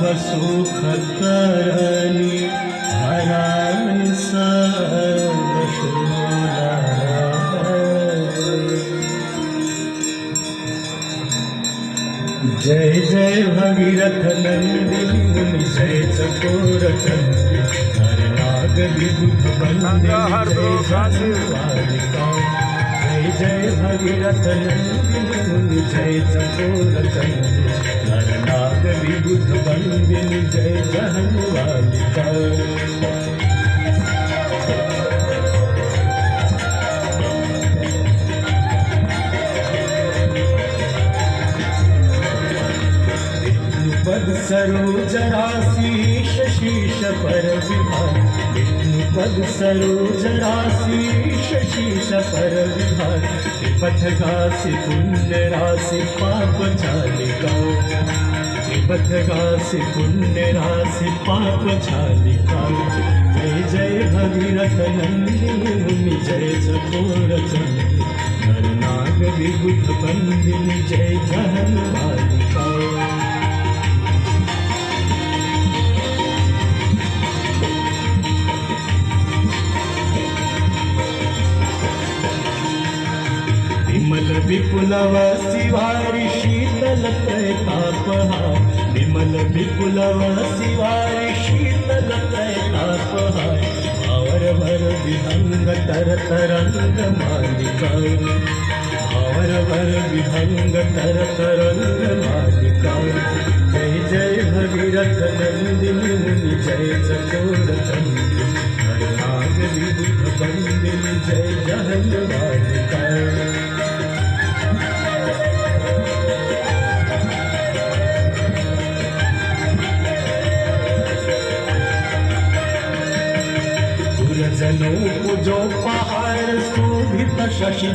नव सुख करणी हरानी सर्व शूला। जय जय भगीरथ नंदिनी मुनि जय चकोर चंद्र नर नाग विभुत वंदिनी जय जानुवालिका। जय जय भगीरथ नंदिनी मुनि जय चकोर चंद्र नर नाग विभुत वंदिनी जय जानुवालिका। पद सरोज राशि शीश पर विभार। विष्णु पद सरोज राशि शीश पर विभार। पथ घासी पुण्य राशि पाप झालिका। पथ घासी पुण्य राशि पाप झालिका। जय जय भगीरथ नंदिनी मुनि जय चकोर चंद्र नर नाग विभुत वंदिनी जय जानुवालिका। विमल विपुलव शिवारि शीतल प्रतापहार। विमल विपुलव शिवारि शीतल प्रतापहार। भावर भर विहंग तर तरंग मालिका। भावर भर विहंग तर तरंग मालिका। जय जय भगीरथ नंदिनी मुनि जय चकोर चंद्र नर नाग विभुत वंदिनी जय जानुवालिका। जनों को जो पहाड़ शोभित शशि